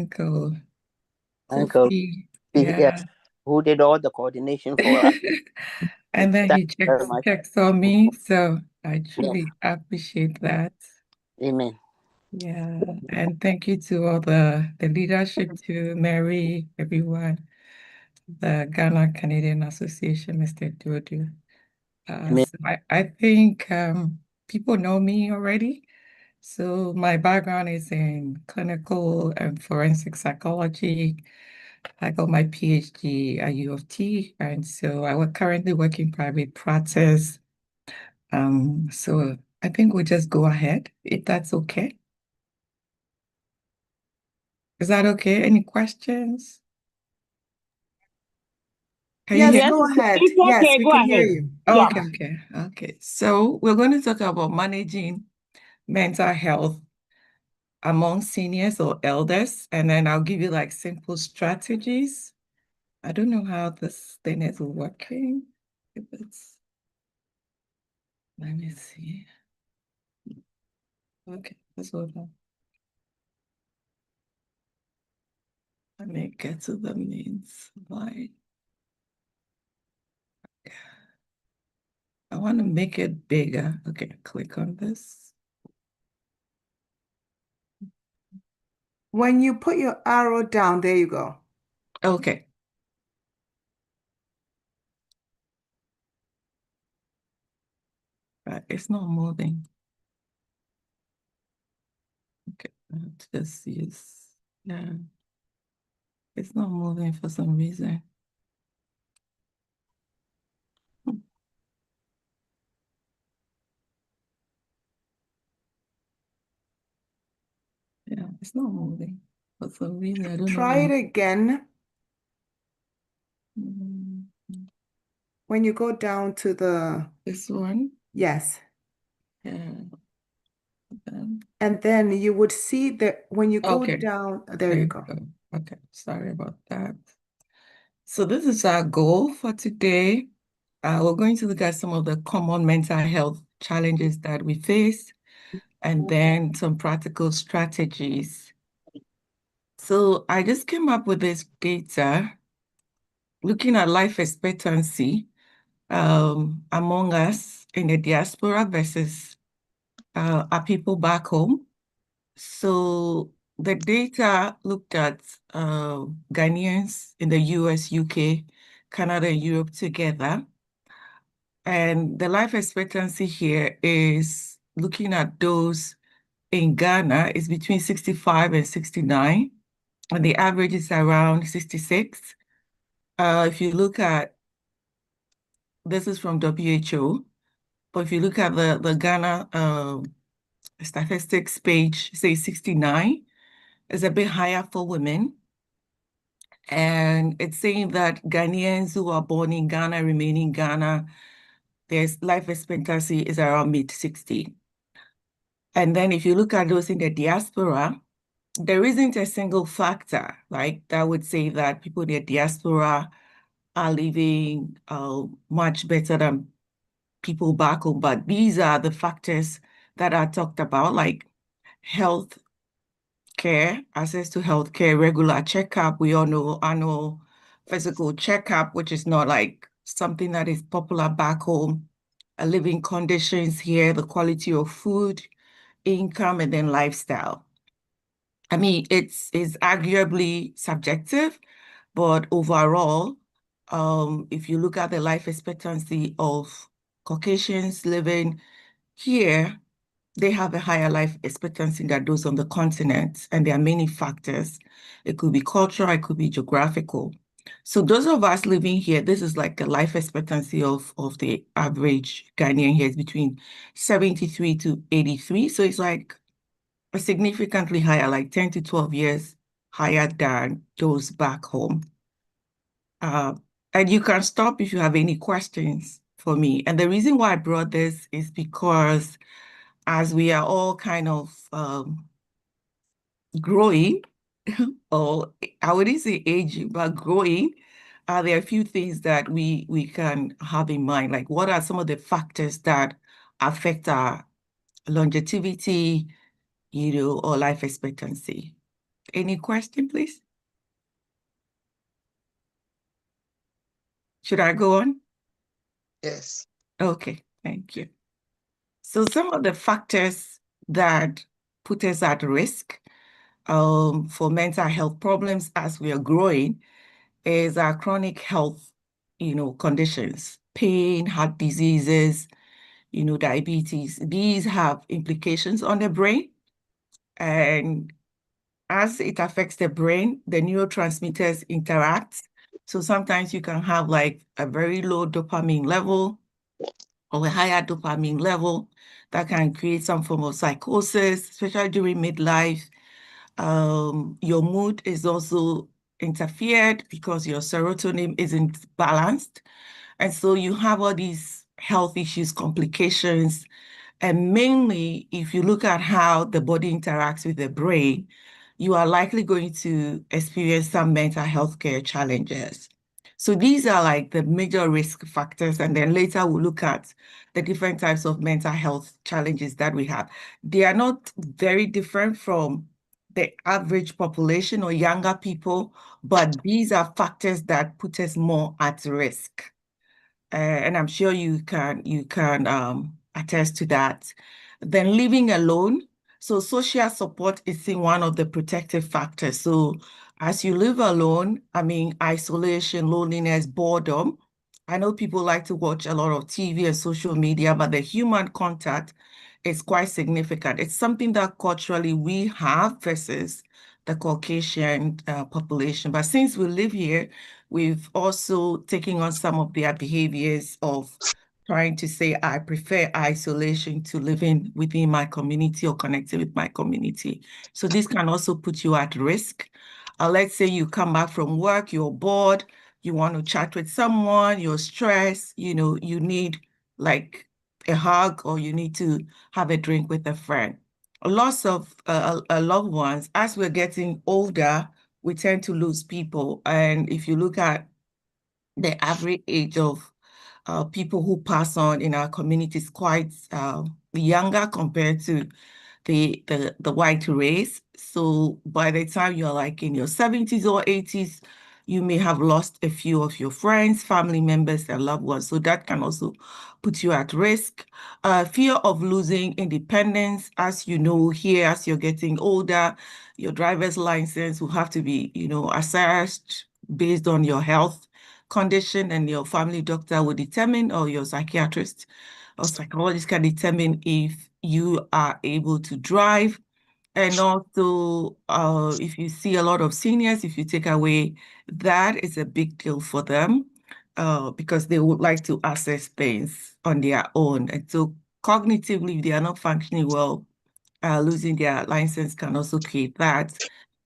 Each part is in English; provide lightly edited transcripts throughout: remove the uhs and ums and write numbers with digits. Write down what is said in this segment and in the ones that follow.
Uncle Uncle, Kofi. yes, Yeah. who did all the coordination for us. And then Thank he you very much. checks on me. So I Yes, truly appreciate that. amen. Yeah. And thank you to all the leadership, to Mary, everyone, the Ghana Canadian Association, Mr. Dodo. Amen. So I think people know me already. So my background is in clinical and forensic psychology. I got my PhD at U of T, and so I was currently working private practice. So I think we'll just go ahead if that's okay. Is that okay? Any questions? Can you Yes, hear Yes, me? go ahead. It's Yes, okay. we Go can hear ahead. you. Yeah. Okay. So we're going to talk about managing mental health among seniors or elders, and then I'll give you like simple strategies. I don't know how this thing is working. If it's, let me see. Okay, let's hold on. Let me get to the main slide. I want to make it bigger. Okay, click on this. When you put your arrow down, there you go. Okay. Right, it's not moving. Okay, let's use, yeah. It's not moving for some reason. Yeah, it's not moving for some reason. I don't know Try it why. again. Mm, When you go down to the, This one, yes. yeah. Then- And then you would see that when you go Okay, down, there there you you go. go. Okay, sorry about that. So this is our goal for today. We're going to look at some of the common mental health challenges that we face, and then some practical strategies. So I just came up with this data looking at life expectancy among us in the diaspora versus our people back home. So the data looked at Ghanaians in the US, UK, Canada, and Europe together. And the life expectancy here is looking at those in Ghana is between 65 and 69, and the average is around 66. If you look at, this is from WHO, but if you look at the Ghana statistics page, say 69, is a bit higher for women. And it's saying that Ghanaians who are born in Ghana remain in Ghana, their life expectancy is around mid-60. And then if you look at those in the diaspora, there isn't a single factor, like that would say that people in the diaspora are living much better than people back home. But these are the factors that are talked about, like health care, access to health care, regular checkup. We all know annual physical checkup, which is not like something that is popular back home. Living conditions here, the quality of food, income, and then lifestyle. I mean, it's arguably subjective, but overall, if you look at the life expectancy of Caucasians living here, they have a higher life expectancy than those on the continent, and there are many factors. It could be cultural, it could be geographical. So those of us living here, this is like a life expectancy of the average Ghanaian here is between 73 to 83. So it's like a significantly higher, like 10 to 12 years higher than those back home. And you can stop if you have any questions for me. And the reason why I brought this is because as we are all kind of growing, or I wouldn't say aging, but growing, there are a few things that we can have in mind. Like, what are some of the factors that affect our longevity, or life expectancy? Any question, please? Should I go on? Yes. Okay, thank you. So some of the factors that put us at risk for mental health problems as we are growing is our chronic health, conditions, pain, heart diseases, diabetes. These have implications on the brain. And as it affects the brain, the neurotransmitters interact. So sometimes you can have like a very low dopamine level or a higher dopamine level that can create some form of psychosis, especially during midlife. Your mood is also interfered because your serotonin isn't balanced. And so you have all these health issues, complications. And mainly, if you look at how the body interacts with the brain, you are likely going to experience some mental health care challenges. So these are like the major risk factors. And then later we'll look at the different types of mental health challenges that we have. They are not very different from the average population or younger people, but these are factors that put us more at risk. And I'm sure you can attest to that. Then living alone. So social support is in one of the protective factors. So as you live alone, I mean, isolation, loneliness, boredom. I know people like to watch a lot of TV and social media, but the human contact is quite significant. It's something that culturally we have versus the Caucasian population. But since we live here, we've also taken on some of their behaviors of trying to say, I prefer isolation to living within my community or connecting with my community. So this can also put you at risk. Let's say you come back from work, you're bored, you want to chat with someone, you're stressed, you need like a hug or you need to have a drink with a friend. Loss of loved ones, as we're getting older, we tend to lose people. And if you look at the average age of people who pass on in our community is quite younger compared to the white race. So by the time you're like in your 70s or 80s, you may have lost a few of your friends, family members, and loved ones. So that can also put you at risk. Fear of losing independence. As you know, here, as you're getting older, your driver's license will have to be, assessed based on your health condition, and your family doctor will determine, or your psychiatrist or psychologist can determine if you are able to drive. And also, if you see a lot of seniors, if you take away that, it's a big deal for them because they would like to access things on their own. And so cognitively, if they are not functioning well, losing their license can also create that.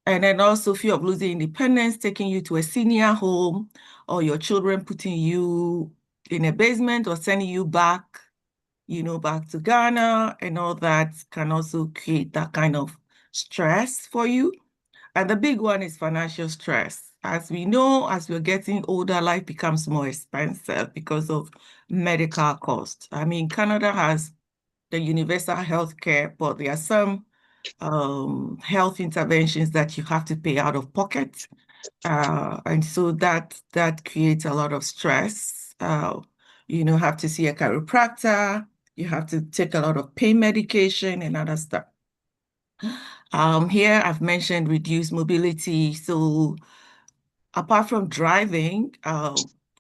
And then also fear of losing independence, taking you to a senior home, or your children putting you in a basement or sending you back, back to Ghana, and all that can also create that kind of stress for you. And the big one is financial stress. As we know, as we're getting older, life becomes more expensive because of medical costs. I mean, Canada has the universal health care, but there are some health interventions that you have to pay out of pocket. And so that creates a lot of stress. Have to see a chiropractor, you have to take a lot of pain medication and other stuff. Here I've mentioned reduced mobility. So apart from driving,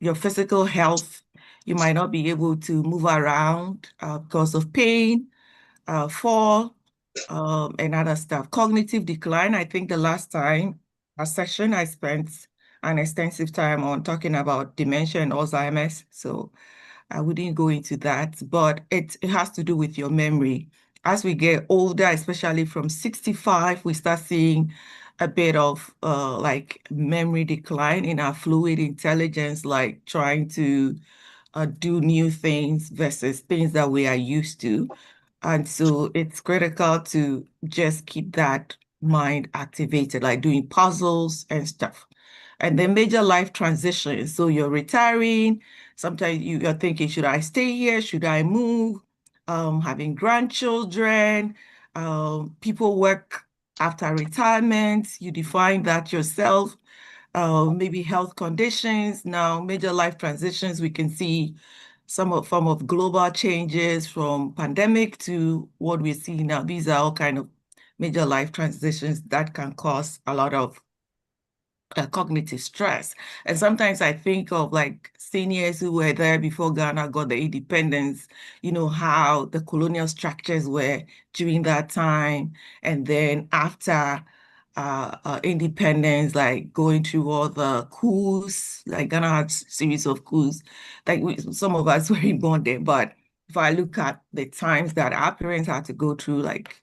your physical health, you might not be able to move around because of pain, fall, and other stuff. Cognitive decline. I think the last time a session I spent an extensive time on talking about dementia and Alzheimer's. So I wouldn't go into that, but it has to do with your memory. As we get older, especially from 65, we start seeing a bit of like memory decline in our fluid intelligence, like trying to do new things versus things that we are used to. And so it's critical to just keep that mind activated, like doing puzzles and stuff. And then major life transitions. So you're retiring. Sometimes you're thinking, should I stay here? Should I move? Having grandchildren. People work after retirement, you define that yourself, maybe health conditions. Now, major life transitions, we can see some form of global changes from pandemic to what we see now. These are all kind of major life transitions that can cause a lot of cognitive stress. And sometimes I think of like seniors who were there before Ghana got the independence, how the colonial structures were during that time. And then after independence, like going through all the coups, like Ghana had series of coups, like some of us were born there. But if I look at the times that our parents had to go through, like,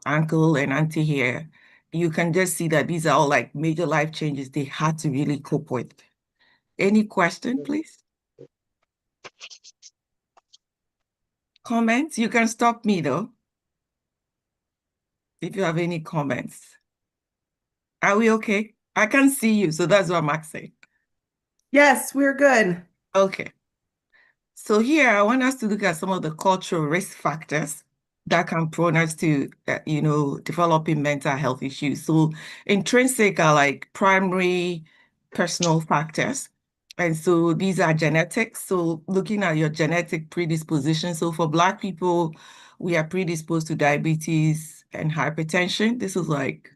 uncle and auntie here, you can just see that these are all like major life changes they had to really cope with. Any question, please? Comments? You can stop me though, if you have any comments. Are we okay? I can see you, so that's what Max said. Yes, we're good. Okay. So here, I want us to look at some of the cultural risk factors that can prone us to, developing mental health issues. So intrinsic are like primary personal factors. And so these are genetics. So looking at your genetic predisposition. So for Black people, we are predisposed to diabetes and hypertension. This is like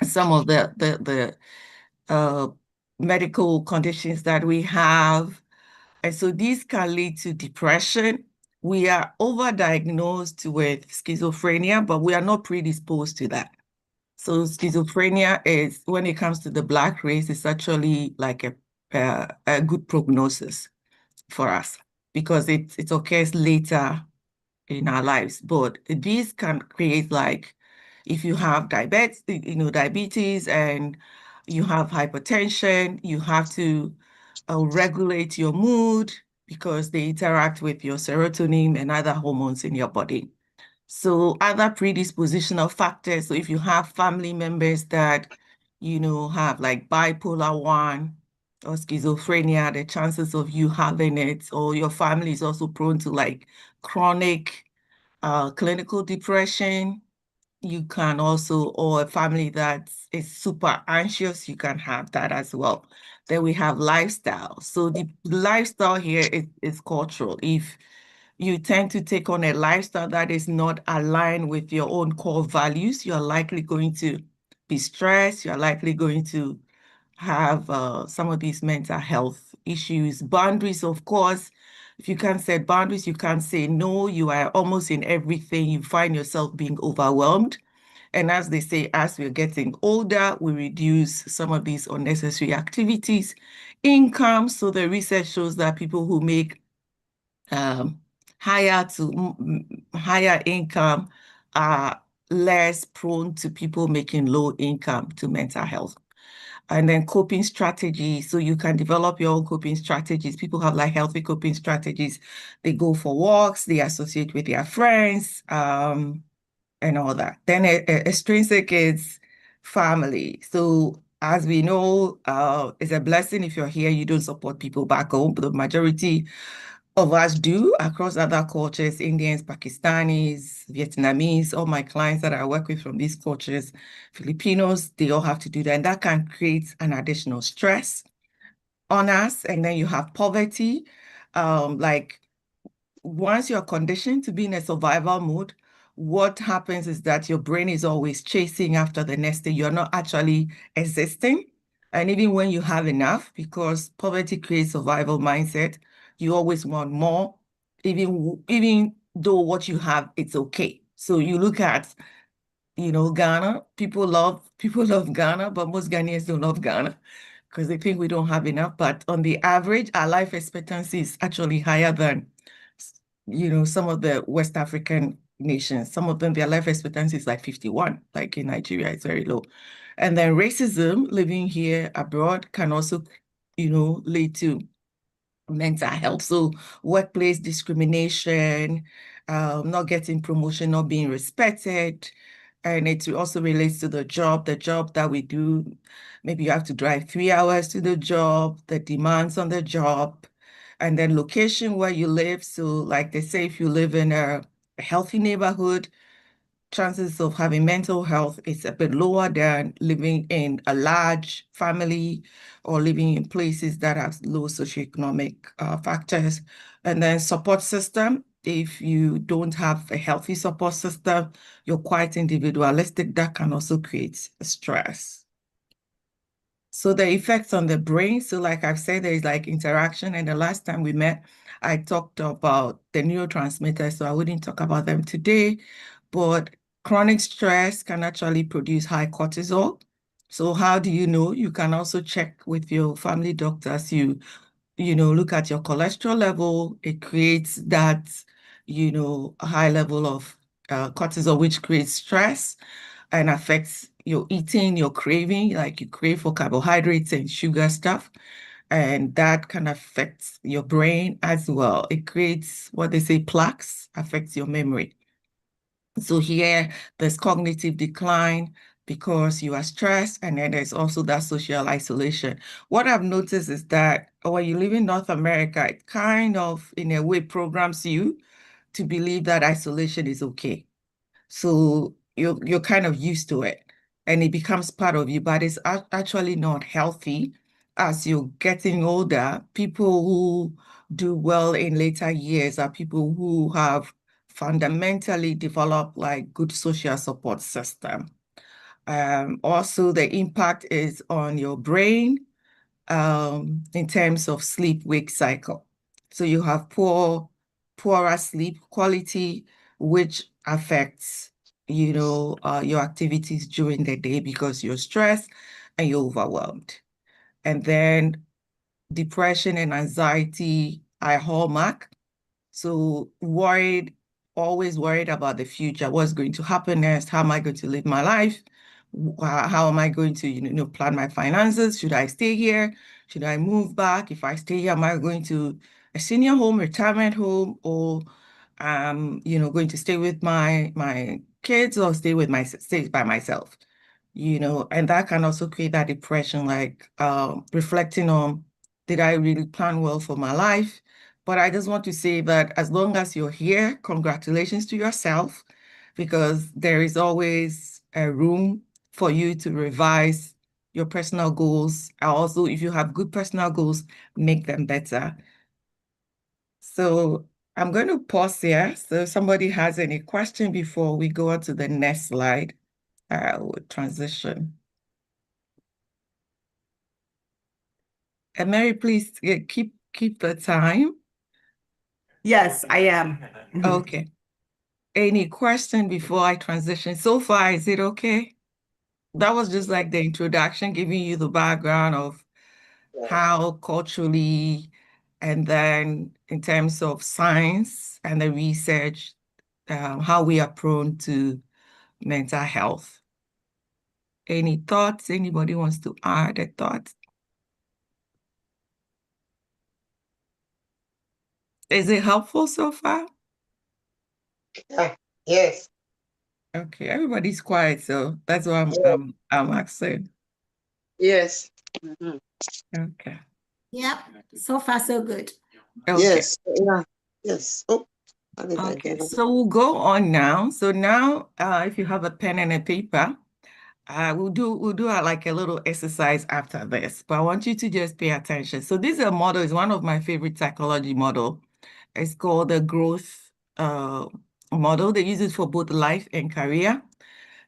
some of the medical conditions that we have. And so these can lead to depression. We are overdiagnosed with schizophrenia, but we are not predisposed to that. So schizophrenia is, when it comes to the Black race, it's actually like a good prognosis for us because it occurs later in our lives. But these can create, like, if you have diabetes and you have hypertension, you have to regulate your mood because they interact with your serotonin and other hormones in your body. So other predispositional factors, so if you have family members that, have like bipolar 1 or schizophrenia, the chances of you having it, or your family is also prone to like chronic clinical depression. You can also, or a family that is super anxious, you can have that as well. Then we have lifestyle. So the lifestyle here is cultural. If you tend to take on a lifestyle that is not aligned with your own core values, you're likely going to be stressed. You're likely going to have some of these mental health issues. Boundaries, of course. If you can't set boundaries, you can't say no. You are almost in everything. You find yourself being overwhelmed. And as they say, as we're getting older, we reduce some of these unnecessary activities. Income. So the research shows that people who make higher income are less prone to people making low income to mental health. And then coping strategies. So you can develop your own coping strategies. People have like healthy coping strategies. They go for walks, they associate with their friends, and all that. Then extrinsic is family. So as we know, it's a blessing if you're here, you don't support people back home, but the majority of us do across other cultures, Indians, Pakistanis, Vietnamese, all my clients that I work with from these cultures, Filipinos, they all have to do that. And that can create an additional stress on us. And then you have poverty. Like once you're conditioned to be in a survival mode, what happens is that your brain is always chasing after the next thing. You're not actually existing. And even when you have enough, because poverty creates survival mindset, you always want more, even though what you have, it's okay. So you look at, Ghana, people love Ghana, but most Ghanaians don't love Ghana because they think we don't have enough. But on the average, our life expectancy is actually higher than, some of the West African nations. Some of them, their life expectancy is like 51, like in Nigeria, it's very low. And then racism, living here abroad, can also, lead to mental health. So workplace discrimination, not getting promotion, not being respected. And it also relates to the job that we do. Maybe you have to drive 3 hours to the job, the demands on the job, and then location where you live. So like they say, if you live in a healthy neighborhood, chances of having mental health is a bit lower than living in a large family or living in places that have low socioeconomic factors. And then support system, if you don't have a healthy support system, you're quite individualistic, that can also create stress. So the effects on the brain, so like I've said, there is like interaction. And the last time we met, I talked about the neurotransmitters, so I wouldn't talk about them today. But chronic stress can actually produce high cortisol. So how do you know? You can also check with your family doctors. You know, look at your cholesterol level. It creates that, a high level of cortisol, which creates stress and affects your eating, your craving, like you crave for carbohydrates and sugar stuff. And that can affect your brain as well. It creates what they say plaques, affects your memory. So here there's cognitive decline because you are stressed, and then there's also that social isolation. What I've noticed is that when you live in North America, it kind of, in a way, programs you to believe that isolation is okay. So you're kind of used to it and it becomes part of you, but it's actually not healthy. As you're getting older, people who do well in later years are people who have fundamentally developed like good social support system. Also, the impact is on your brain in terms of sleep-wake cycle. So you have poorer sleep quality, which affects, your activities during the day because you're stressed and you're overwhelmed. And then depression and anxiety are a hallmark. So always worried about the future. What's going to happen next? How am I going to live my life? How am I going to, plan my finances? Should I stay here? Should I move back? If I stay here, am I going to a senior home, retirement home, or going to stay with my kids or stay by myself? And that can also create that depression, like reflecting on, did I really plan well for my life? But I just want to say that as long as you're here, congratulations to yourself, because there is always a room for you to revise your personal goals. And also, if you have good personal goals, make them better. So I'm going to pause here. So if somebody has any question before we go on to the next slide, I will transition. And Mary, please keep the time. Yes, I am. Okay. Any question before I transition? So far, is it okay? That was just like the introduction, giving you the background of how culturally, and then in terms of science and the research, how we are prone to mental health. Any thoughts? Anybody wants to add a thought? Is it helpful so far? Yes. Okay, everybody's quiet, so that's why I'm asking. Yes. Mhm. Okay. Yep. So far, so good. Okay. Yes. Yeah. Yes. Oh, Okay, so we'll go on now. So now, if you have a pen and a paper, we'll do like a little exercise after this, but I want you to just pay attention. So this is a model, is one of my favorite psychology model. It's called the growth model. They use it for both life and career.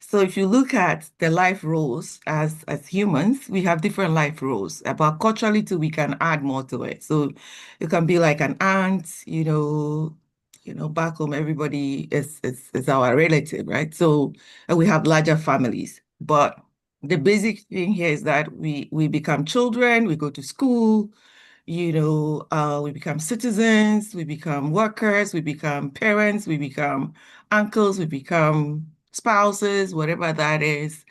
So if you look at the life roles as humans, we have different life roles. But culturally too, we can add more to it. So you can be like an aunt, back home, everybody is our relative, right? So and we have larger families. But the basic thing here is that we become children, we go to school, we become citizens, we become workers, we become parents, we become uncles, we become spouses, whatever that is.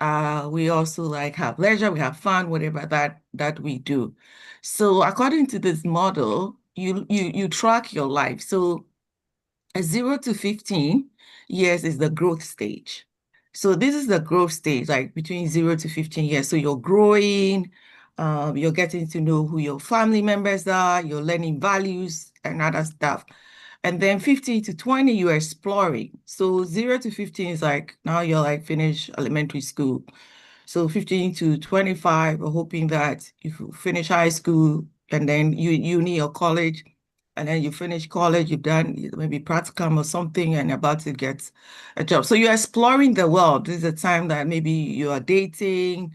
We also like have leisure, we have fun, whatever that we do. So according to this model, you track your life. So a 0 to 15 years is the growth stage. So this is the growth stage, like between 0 to 15 years. So you're growing, you're getting to know who your family members are, you're learning values and other stuff. And then 15 to 20, you're exploring. So 0 to 15 is like, now you're like finish elementary school. So 15 to 25, we're hoping that you finish high school and then uni or college, and then you finish college, you've done maybe practicum or something and about to get a job. So you're exploring the world. This is a time that maybe you are dating,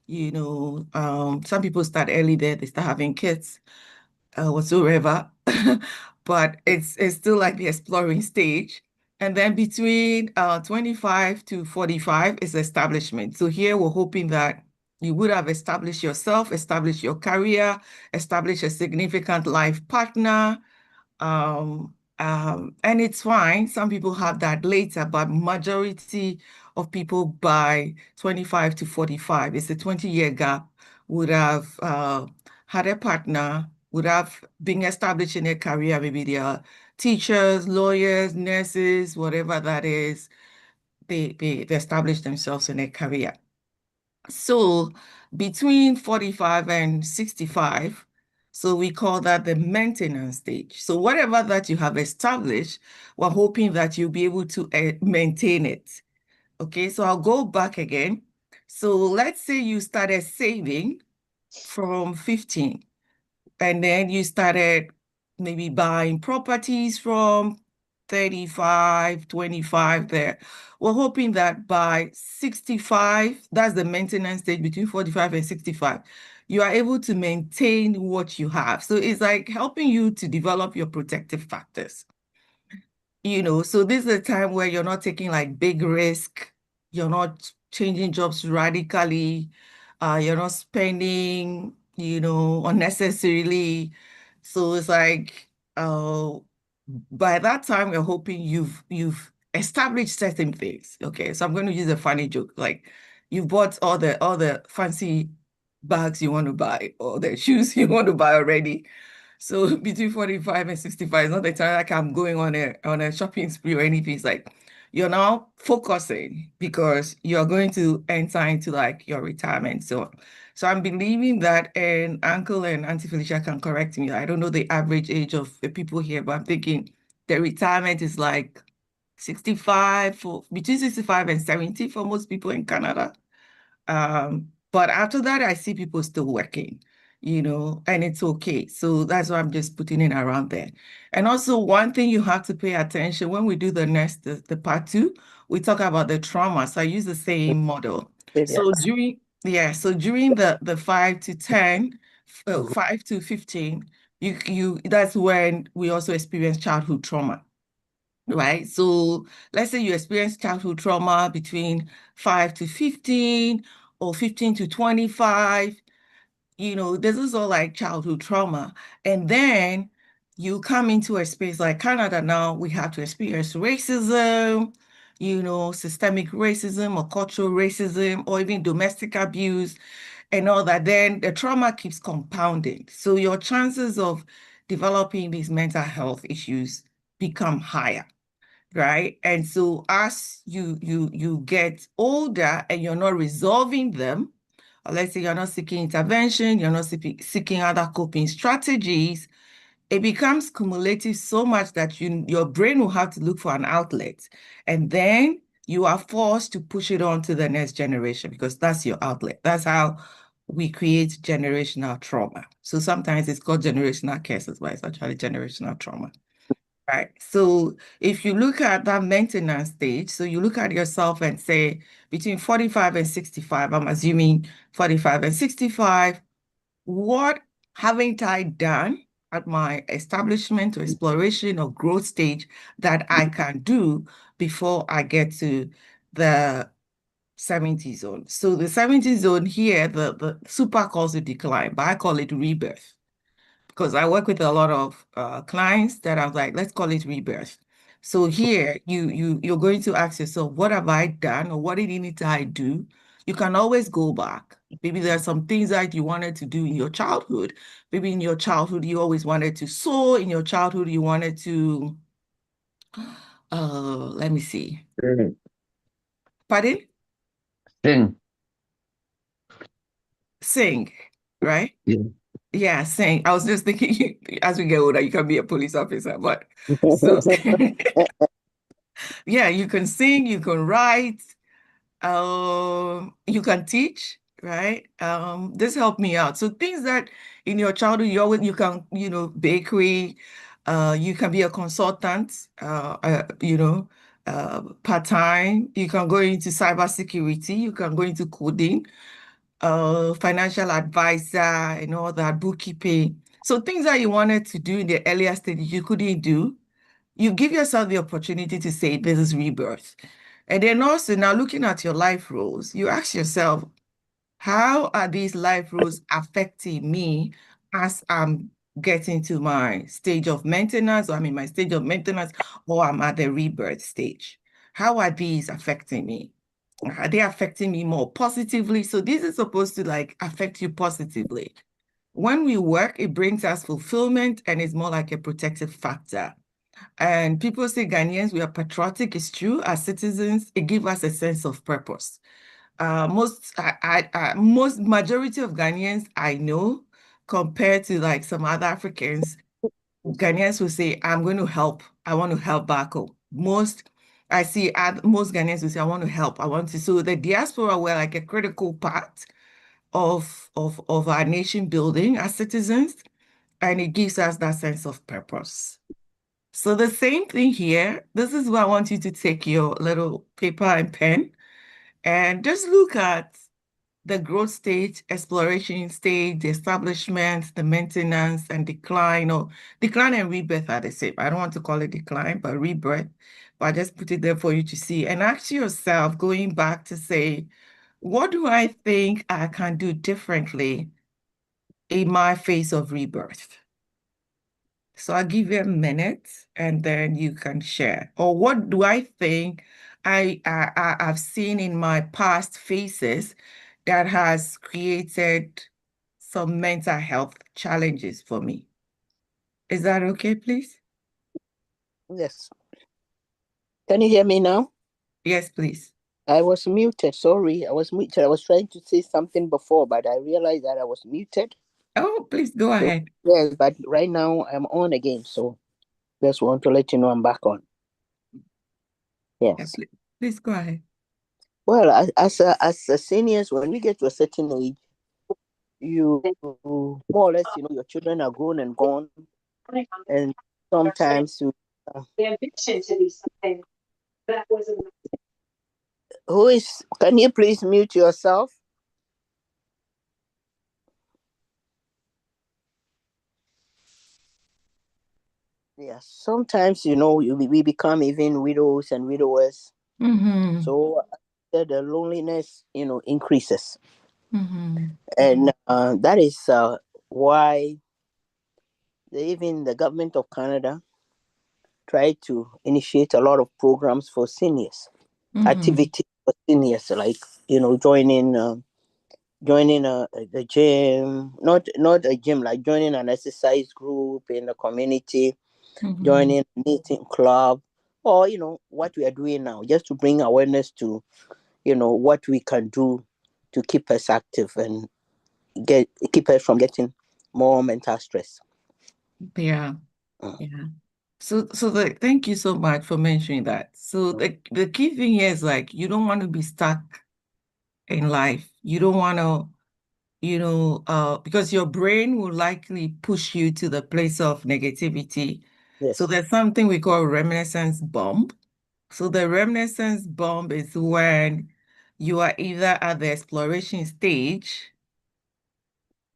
some people start early there, they start having kids, whatsoever. But it's still like the exploring stage. And then between 25 to 45 is establishment. So here we're hoping that you would have established yourself, established your career, established a significant life partner. And it's fine. Some people have that later, but majority of people by 25 to 45, it's a 20-year gap, would have had a partner, would have been established in a career. Maybe they are teachers, lawyers, nurses, whatever that is. They establish themselves in a career. So between 45 and 65, so we call that the maintenance stage. So whatever that you have established, we're hoping that you'll be able to maintain it. Okay, so I'll go back again. So let's say you started saving from 15, and then you started maybe buying properties from 35, 25 there. We're hoping that by 65, that's the maintenance stage between 45 and 65, you are able to maintain what you have. So it's like helping you to develop your protective factors. So this is a time where you're not taking like big risk, you're not changing jobs radically, you're not spending, unnecessarily. So it's like by that time we're hoping you've established certain things. Okay, so I'm going to use a funny joke, like you've bought all the fancy bags you want to buy, or the shoes you want to buy already. So between 45 and 65, it's not the time like I'm going on a shopping spree or anything. It's like you're now focusing because you're going to enter into like your retirement. So I'm believing that, and Uncle and Auntie Felicia can correct me. I don't know the average age of the people here, but I'm thinking the retirement is like 65 between 65 and 70 for most people in Canada. But after that, I see people still working, and it's okay. So that's why I'm just putting it around there. And also one thing you have to pay attention when we do the part 2, we talk about the trauma. So I use the same model. So during the 5 to 10, 5 to 15, that's when we also experience childhood trauma. Right? So let's say you experience childhood trauma between 5 to 15 or 15 to 25, this is all like childhood trauma. And then you come into a space like Canada now, we have to experience racism, systemic racism or cultural racism, or even domestic abuse and all that. Then the trauma keeps compounding. So your chances of developing these mental health issues become higher. Right? And so as you get older and you're not resolving them, or let's say you're not seeking intervention, you're not seeking other coping strategies, it becomes cumulative so much that your brain will have to look for an outlet. And then you are forced to push it on to the next generation because that's your outlet. That's how we create generational trauma. So sometimes it's called generational curses, but it's actually generational trauma. Right. So if you look at that maintenance stage, so you look at yourself and say between 45 and 65, I'm assuming 45 and 65, what haven't I done at my establishment or exploration or growth stage that I can do before I get to the 70 zone? So the 70 zone here, the super calls it decline, but I call it rebirth. Because I work with a lot of clients that I'm like, let's call it rebirth. So here, you're going to ask yourself, what have I done, or what did you need I do? You can always go back. Maybe there are some things that you wanted to do in your childhood. Maybe in your childhood, you always wanted to sew. In your childhood, you wanted to, let me see. Pardon? Sing. Sing, right? Yeah. Yeah, sing. I was just thinking, as we get older, you can be a police officer, but so yeah, you can sing, you can write, you can teach, right? This helped me out. So things that in your childhood you can, bakery, you can be a consultant, part-time. You can go into cybersecurity, you can go into coding, financial advisor and all that, bookkeeping. So things that you wanted to do in the earlier stages you couldn't do, you give yourself the opportunity to say this is rebirth. And then also now looking at your life roles, you ask yourself, how are these life roles affecting me as I'm getting to my stage of maintenance, or I'm in my stage of maintenance, or I'm at the rebirth stage? How are these affecting me? Are they affecting me more positively? So this is supposed to like affect you positively. When we work, it brings us fulfillment and it's more like a protective factor. And people say Ghanaians, we are patriotic. It's true. As citizens, it gives us a sense of purpose. Most majority of Ghanaians I know, compared to like some other Africans, Ghanaians will say, I'm going to help. I want to help back home. Most Ghanaians will say, I want to help. I want to. So the diaspora were like a critical part of our nation building as citizens, and it gives us that sense of purpose. So the same thing here. This is where I want you to take your little paper and pen and just look at the growth stage, exploration stage, the establishment, the maintenance and decline, or decline and rebirth are the same. I don't want to call it decline, but rebirth. But I just put it there for you to see and ask yourself, going back to say, what do I think I can do differently in my phase of rebirth? So I'll give you a minute and then you can share. Or what do I think I've seen in my past phases that has created some mental health challenges for me? Is that okay, please? Yes. Can you hear me now? Yes, please. I was muted. Sorry, I was muted. I was trying to say something before, but I realized that I was muted. Oh, please go So, ahead. yes, but right now I'm on again. So just want to let you know I'm back on. Yeah, Yes. please go ahead. Well, as a seniors, when we get to a certain age, you more or less, your children are grown and gone, and sometimes you. Who is? Can you please mute yourself? Yes. Sometimes we become even widows and widowers. Mm-hmm. So the loneliness increases, Mm-hmm. and that is why even the government of Canada tried to initiate a lot of programs for seniors, Mm-hmm. activities for seniors, like joining a gym, not a gym, like joining an exercise group in the community, Mm-hmm. joining a knitting club, or what we are doing now, just to bring awareness to what we can do to keep us active and keep us from getting more mental stress. Yeah. Yeah. So thank you so much for mentioning that. So the key thing here is like you don't want to be stuck in life. You don't want to, because your brain will likely push you to the place of negativity. Yes. So there's something we call reminiscence bomb. So the reminiscence bomb is when you are either at the exploration stage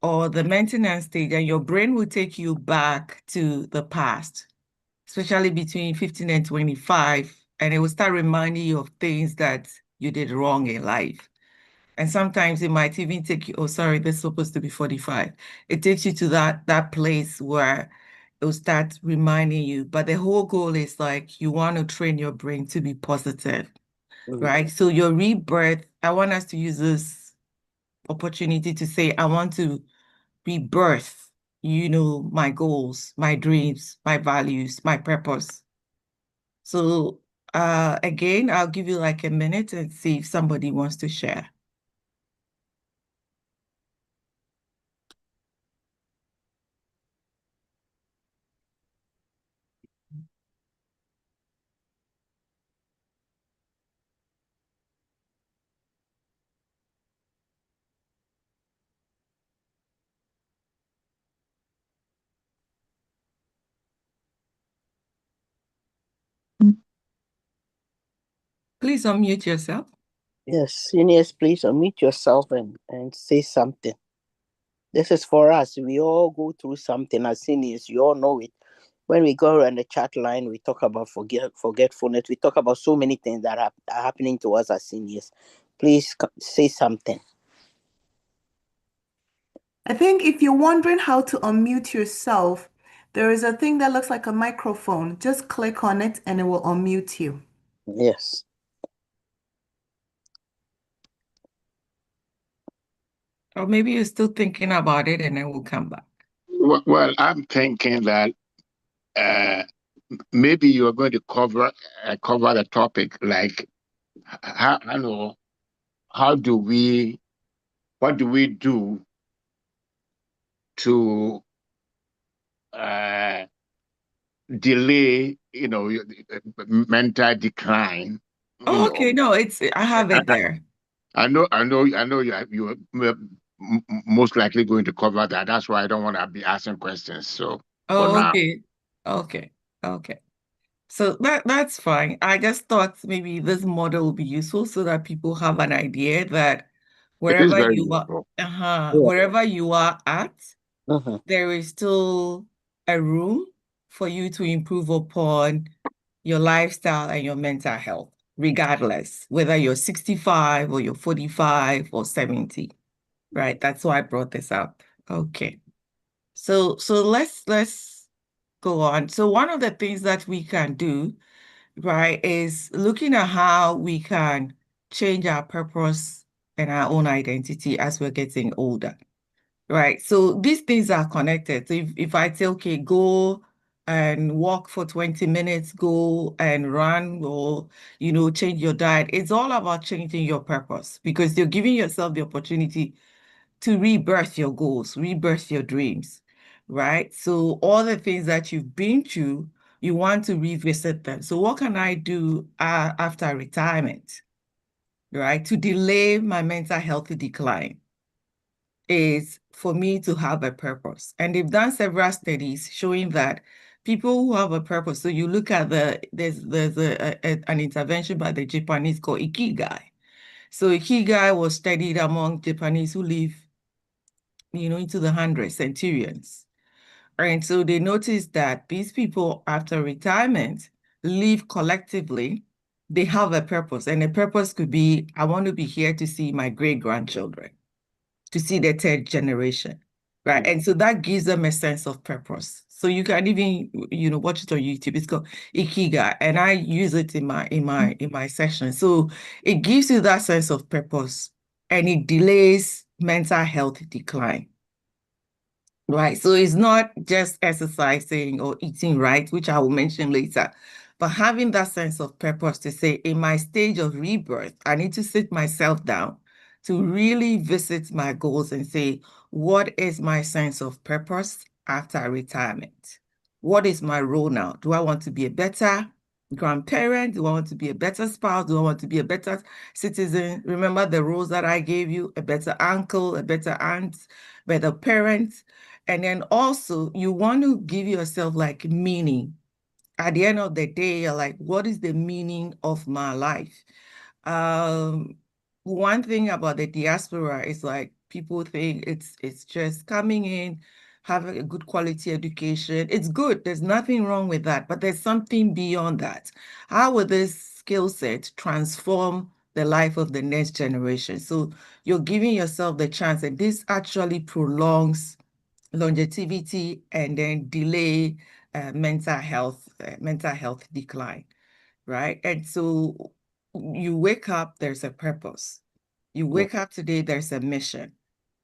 or the maintenance stage, and your brain will take you back to the past, especially between 15 and 25, and it will start reminding you of things that you did wrong in life. And sometimes it might even take you, oh, sorry, this is supposed to be 45. It takes you to that place where it will start reminding you. But the whole goal is like you want to train your brain to be positive, right? So your rebirth, I want us to use this opportunity to say, I want to rebirth, my goals, my dreams, my values, my purpose. So again, I'll give you like a minute and see if somebody wants to share. Please unmute yourself. Yes, seniors, please unmute yourself and say something. This is for us. We all go through something as seniors. You all know it. When we go around the chat line, we talk about forgetfulness. We talk about so many things that are happening to us as seniors. Please say something. I think if you're wondering how to unmute yourself, there is a thing that looks like a microphone. Just click on it and it will unmute you. Yes. Or maybe you're still thinking about it and then we'll come back. Well, I'm thinking that maybe you're going to cover the topic like what do we do to delay mental decline. Oh, okay, no, I have it there. I know you are most likely going to cover that. That's why I don't want to be asking questions. So for Oh, now, okay. So that's fine. I just thought maybe this model will be useful so that people have an idea that it is wherever very you are, useful. wherever you are at, Mm-hmm. there is still a room for you to improve upon your lifestyle and your mental health, regardless whether you're 65 or you're 45 or 70, right? That's why I brought this up. Okay. So let's go on. So one of the things that we can do, right, is looking at how we can change our purpose and our own identity as we're getting older, right? So these things are connected. So if I say, okay, go and walk for 20 minutes, go and run or, change your diet, it's all about changing your purpose because you're giving yourself the opportunity to rebirth your goals, rebirth your dreams, right? So all the things that you've been through, you want to revisit them. So what can I do after retirement, right? To delay my mental health decline is for me to have a purpose. And they've done several studies showing that people who have a purpose, so you look at there's an intervention by the Japanese called Ikigai. So Ikigai was studied among Japanese who live into the hundreds, centurions. And so they noticed that these people after retirement live collectively, they have a purpose. And the purpose could be, I want to be here to see my great-grandchildren, to see the third generation, right? And so that gives them a sense of purpose. So you can even, watch it on YouTube. It's called Ikigai, and I use it in my session. So it gives you that sense of purpose, and it delays mental health decline. Right. So it's not just exercising or eating right, which I will mention later, but having that sense of purpose to say, in my stage of rebirth, I need to sit myself down to really visit my goals and say, what is my sense of purpose after retirement? What is my role now? Do I want to be a better grandparent? Do I want to be a better spouse? Do I want to be a better citizen? Remember the roles that I gave you, a better uncle, a better aunt, better parent. And then also you want to give yourself like meaning. At the end of the day, you're like, what is the meaning of my life? One thing about the diaspora is like people think it's just coming in, having a good quality education. It's good. There's nothing wrong with that, but there's something beyond that. How will this skill set transform the life of the next generation? So you're giving yourself the chance, and this actually prolongs longevity and then delay mental health decline, right? And so you wake up, there's a purpose. You wake up today, there's a mission,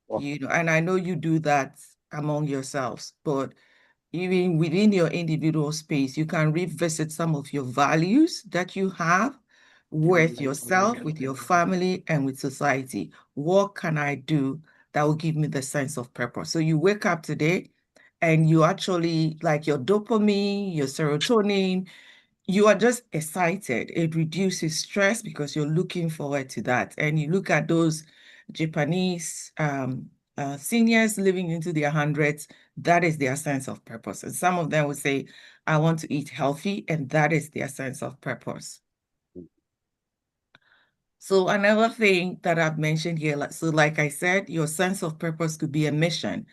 and I know you do that among yourselves, but even within your individual space, you can revisit some of your values that you have with yourself, with your family, and with society. What can I do that will give me the sense of purpose? So you wake up today and you actually, like your dopamine, your serotonin, you are just excited. It reduces stress because you're looking forward to that. And you look at those Japanese seniors living into their hundreds, that is their sense of purpose. And some of them would say, I want to eat healthy, and that is their sense of purpose. So another thing that I've mentioned here, like I said, your sense of purpose could be a mission.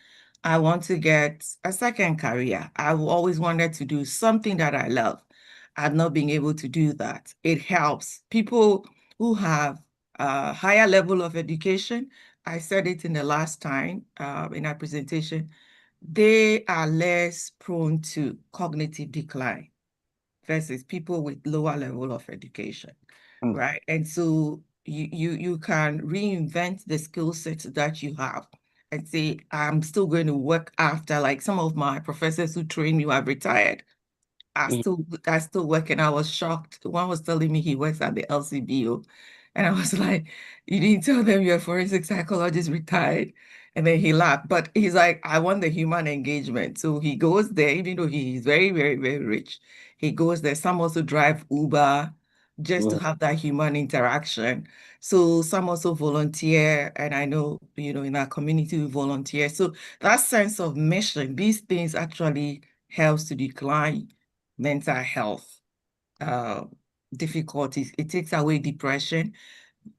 I want to get a second career. I've always wanted to do something that I love. I've not been able to do that. It helps people who have a higher level of education. I said it in the last time in our presentation, they are less prone to cognitive decline versus people with lower level of education, right? And so you can reinvent the skill sets that you have and say, I'm still going to work after, like some of my professors who trained me who have retired are still working. I was shocked. One was telling me he works at the LCBO. And I was like, you didn't tell them you're a forensic psychologist retired. And then he laughed. But he's like, I want the human engagement. So he goes there, even though he's very, very, very rich. He goes there. Some also drive Uber just to have that human interaction. So some also volunteer. And I know, in our community, we volunteer. So that sense of mission, these things actually helps to decline mental health difficulties. It takes away depression.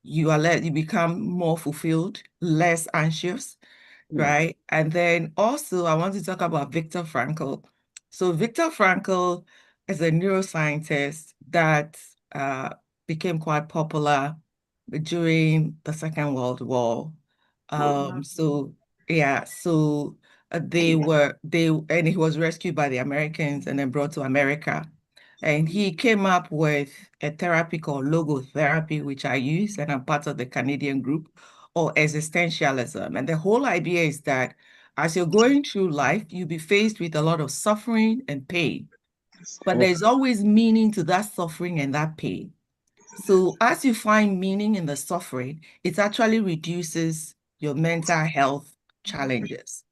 You become more fulfilled, less anxious, right? And then also I want to talk about Viktor Frankl. So Viktor Frankl is a neuroscientist that became quite popular during the Second World War. So yeah, so and he was rescued by the Americans and then brought to America. And he came up with a therapy called logotherapy, which I use, and I'm part of the Canadian group, or existentialism. And the whole idea is that as you're going through life, you'll be faced with a lot of suffering and pain, but there's always meaning to that suffering and that pain. So as you find meaning in the suffering, it actually reduces your mental health challenges,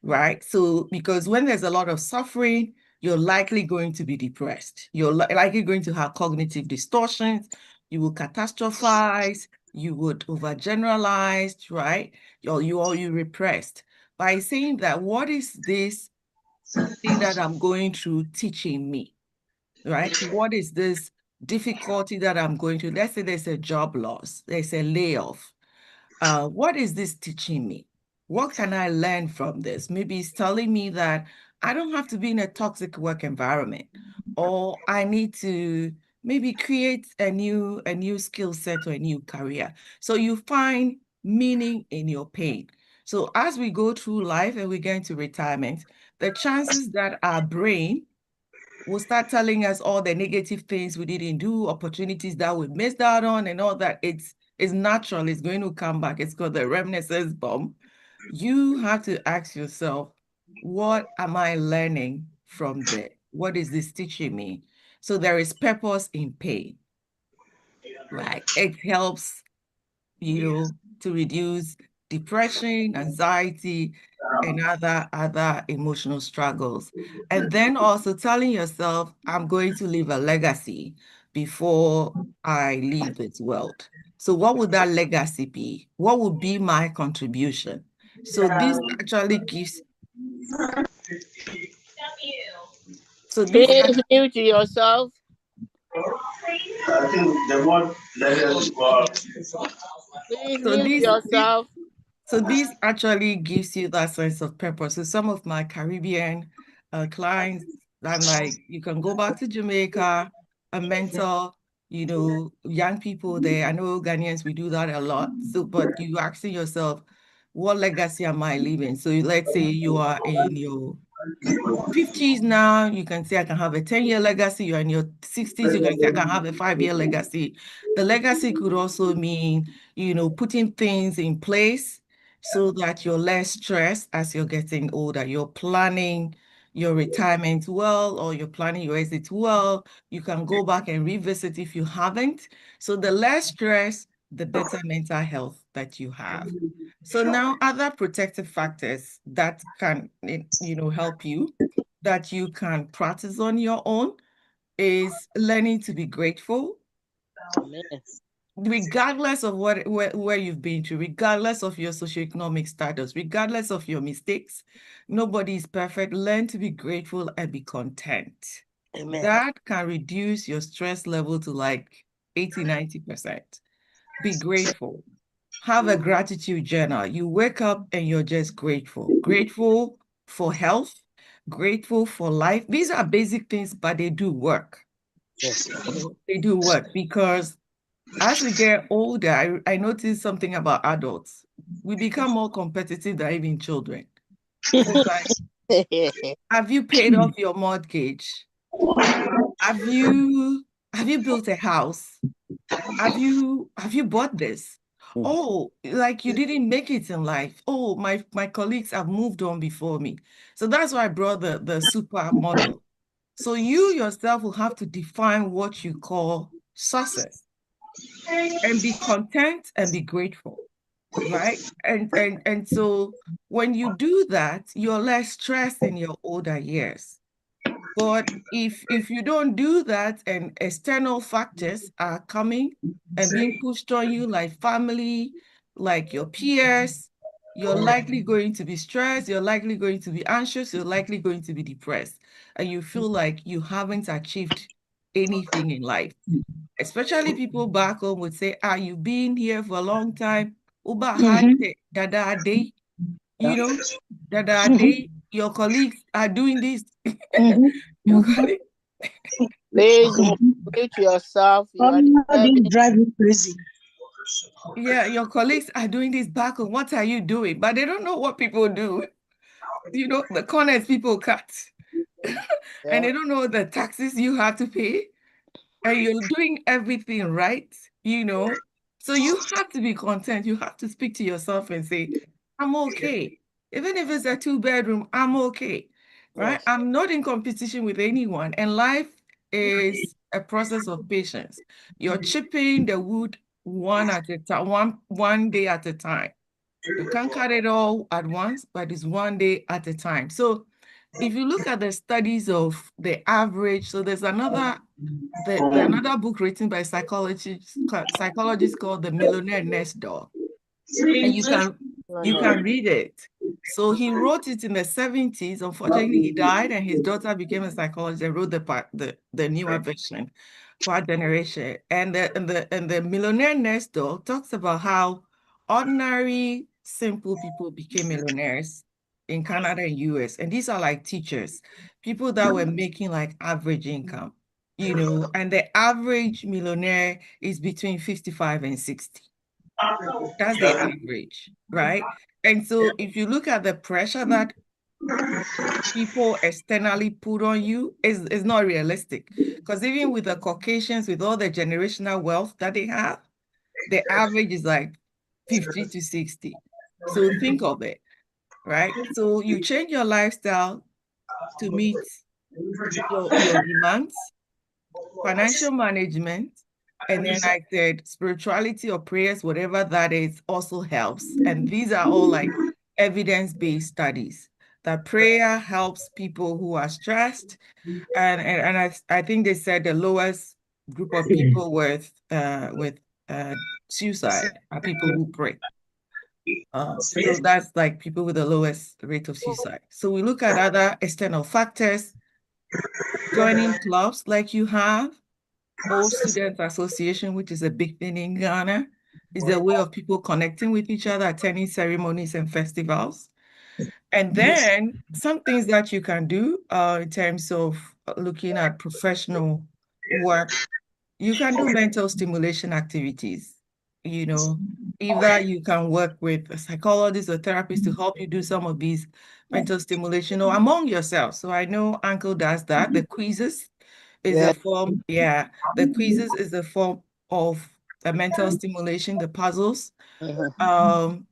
right? So because when there's a lot of suffering, you're likely going to be depressed. You're likely going to have cognitive distortions. You will catastrophize. You would overgeneralize, right? You repressed. By saying that, what is this thing that I'm going through teaching me, right? What is this difficulty that I'm going through? Let's say there's a job loss, there's a layoff. What is this teaching me? What can I learn from this? Maybe it's telling me that I don't have to be in a toxic work environment, or I need to maybe create a new skill set or a new career. So you find meaning in your pain. So as we go through life and we get into retirement, the chances that our brain will start telling us all the negative things we didn't do, opportunities that we missed out on, and all that, it's natural, it's going to come back. It's called the reminiscence bomb. You have to ask yourself, what am I learning from there? What is this teaching me? So there is purpose in pain, right? It helps, to reduce depression, anxiety, and other emotional struggles. And then also telling yourself, I'm going to leave a legacy before I leave this world. So what would that legacy be? What would be my contribution? So this actually gives, so this, Please mute yourself. I think the word Please so mute this, yourself. So this actually gives you that sense of purpose. So some of my Caribbean clients, I'm like, you can go back to Jamaica and mentor, young people there. I know Ghanaians, we do that a lot. So, but you asking yourself, what legacy am I leaving? So let's say you are in your 50s now, you can say I can have a 10-year legacy. You're in your 60s, you can say I can have a 5-year legacy. The legacy could also mean, putting things in place so that you're less stressed as you're getting older. You're planning your retirement well, or you're planning your exit well. You can go back and revisit if you haven't. So the less stress, the better mental health that you have. So now other protective factors that can, help you, that you can practice on your own, is learning to be grateful, regardless of where you've been to, regardless of your socioeconomic status, regardless of your mistakes. Nobody is perfect. Learn to be grateful and be content. Amen. That can reduce your stress level to like 80, 90%. be grateful. Have a gratitude journal. You wake up and you're just grateful. Grateful for health, grateful for life. These are basic things, but they do work. Yes. They do work because as we get older, I noticed something about adults. We become more competitive than even children. It's like, have you paid off your mortgage? Have you built a house? Have you bought this? Oh, like you didn't make it in life. Oh, my colleagues have moved on before me. So that's why I brought the super model. So you yourself will have to define what you call success and be content and be grateful, right? And so when you do that, you're less stressed in your older years. But if you don't do that and external factors are coming and being pushed on you, like family, like your peers, you're likely going to be stressed, you're likely going to be anxious, you're likely going to be depressed, and you feel like you haven't achieved anything in life. Especially people back home would say, you've been here for a long time. Uba hate, dada day, you know, dada day, your colleagues are doing this. Your colleagues, Please mute yourself. You are disturbing. drive me crazy. yeah, your colleagues are doing this back home. What are you doing? But they don't know what people do. You know, the corners people cut. And they don't know the taxes you have to pay. And you're doing everything right, you know. So you have to be content. You have to speak to yourself and say, I'm okay. Even if it's a 2-bedroom, I'm okay, right? Yes. I'm not in competition with anyone. And life is a process of patience. You're chipping the wood one at a time, one day at a time. You can't cut it all at once, but it's one day at a time. So if you look at the studies of the average, so there's another book written by psychologists called The Millionaire Next Door. And you can read it. So he wrote it in the 70s. Unfortunately, he died and his daughter became a psychologist and wrote the newer version for our generation. And the Millionaire Next Door talks about how ordinary, simple people became millionaires in Canada and US. And these are like teachers, people that were making like average income, you know, and the average millionaire is between 55 and 60. That's the average, right? And so if you look at the pressure that people externally put on you, is not realistic. Because even with the Caucasians, with all the generational wealth that they have, the average is like 50 to 60. So think of it, right? So you change your lifestyle to meet your demands, financial management, and then I said spirituality or prayers, whatever that is, also helps. And these are all like evidence-based studies that prayer helps people who are stressed. And I think they said the lowest group of people with suicide are people who pray. So that's like people with the lowest rate of suicide. So we look at other external factors, joining clubs like you have, Old Students Association, which is a big thing in Ghana, is a way of people connecting with each other, attending ceremonies and festivals. And then some things that you can do in terms of looking at professional work, you can do mental stimulation activities. You know, either you can work with a psychologist or therapist to help you do some of these mental stimulation or among yourself. So I know Uncle does that. The quizzes is a form, the quizzes is a form of a mental stimulation, the puzzles.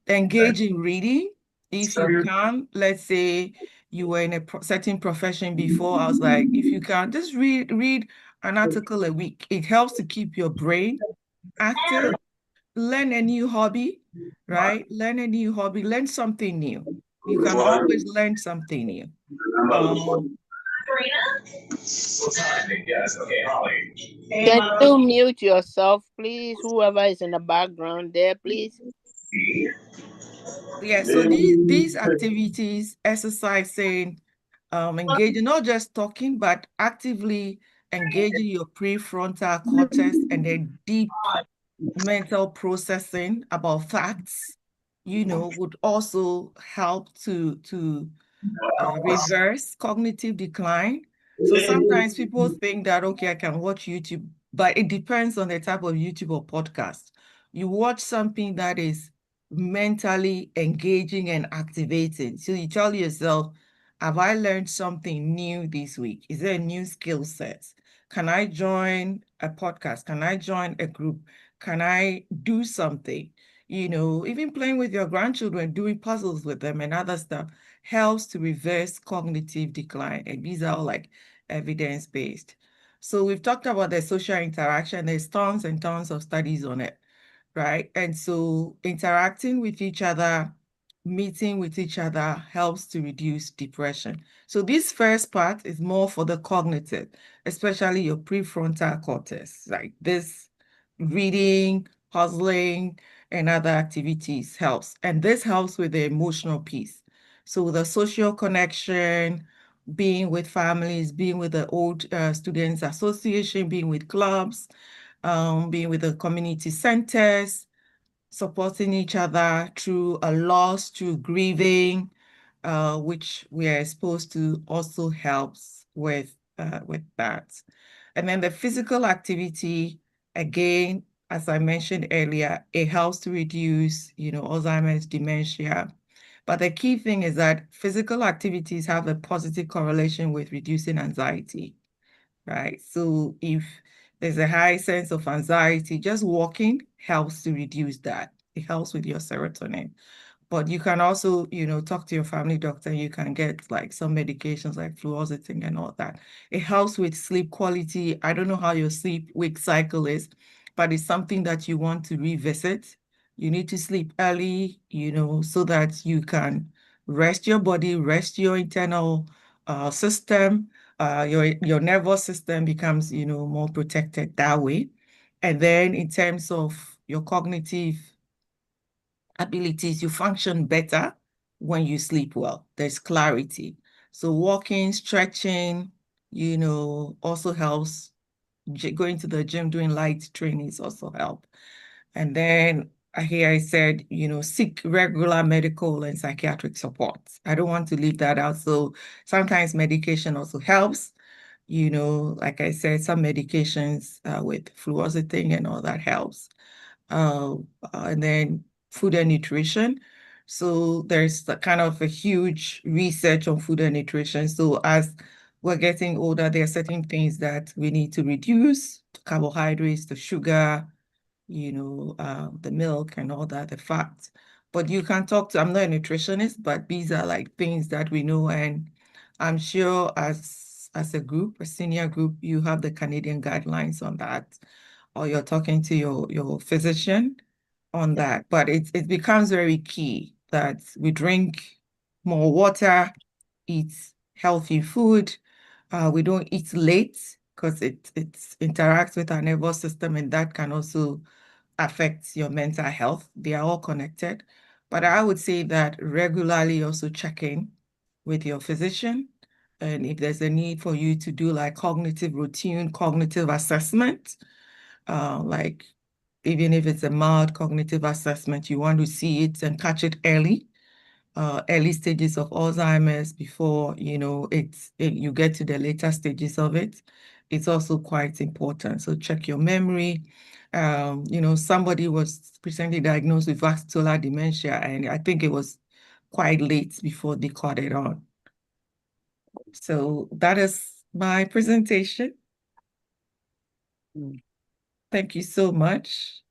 Engage in reading. If you can, let's say you were in a certain profession before, I was like, if you can, just read an article a week. It helps to keep your brain active. Learn a new hobby, right? Learn a new hobby, learn something new. You can always learn something new. Can you mute yourself, please? Whoever is in the background there, please. Yeah, so these activities, exercising, engaging, not just talking, but actively engaging your prefrontal cortex and then deep mental processing about facts, would also help to reverse cognitive decline. So sometimes people think that, okay, I can watch YouTube, but it depends on the type of YouTube or podcast. You watch something that is mentally engaging and activating. So you tell yourself, have I learned something new this week? Is there a new skill set? Can I join a podcast? Can I join a group? Can I do something? Even playing with your grandchildren, doing puzzles with them and other stuff helps to reverse cognitive decline. And these are all like evidence-based. So we've talked about the social interaction. There's tons and tons of studies on it, right? And so interacting with each other, meeting with each other helps to reduce depression. So this first part is more for the cognitive, especially your prefrontal cortex, like this reading, puzzling, and other activities helps. And this helps with the emotional piece. So the social connection, being with families, being with the old students association, being with clubs, being with the community centers, supporting each other through a loss, through grieving, which we are exposed to, also helps with that. And then the physical activity, again, as I mentioned earlier, it helps to reduce, Alzheimer's, dementia. But the key thing is that physical activities have a positive correlation with reducing anxiety, right? So if there's a high sense of anxiety, just walking helps to reduce that. It helps with your serotonin. But you can also, talk to your family doctor. You can get like some medications like fluoxetine and all that. It helps with sleep quality. I don't know how your sleep-wake cycle is, but it's something that you want to revisit. You need to sleep early, so that you can rest your body, rest your internal system. Your nervous system becomes, more protected that way. And then in terms of your cognitive abilities, you function better when you sleep well. There's clarity. So walking, stretching, also helps. Going to the gym, doing light trainings also help. And then here I said, seek regular medical and psychiatric support. I don't want to leave that out. So sometimes medication also helps. Like I said, some medications with fluoxetine and all that helps. And then food and nutrition. So there's kind of a huge research on food and nutrition. So as we're getting older, there are certain things that we need to reduce: carbohydrates, the sugar, the milk and all that, the fats. But you can talk to, I'm not a nutritionist, but these are like things that we know. And I'm sure as a group, a senior group, you have the Canadian guidelines on that, or you're talking to your physician on that. But it becomes very key that we drink more water, eat healthy food. We don't eat late because it interacts with our nervous system, and that can also affect your mental health. They are all connected. But I would say that regularly also checking with your physician, and if there's a need for you to do like cognitive assessment, like even if it's a mild cognitive assessment, you want to see it and catch it early stages of Alzheimer's before, you get to the later stages of it. It's also quite important. So check your memory. Somebody was recently diagnosed with vascular dementia, and I think it was quite late before they caught it on. So that is my presentation. Mm. Thank you so much.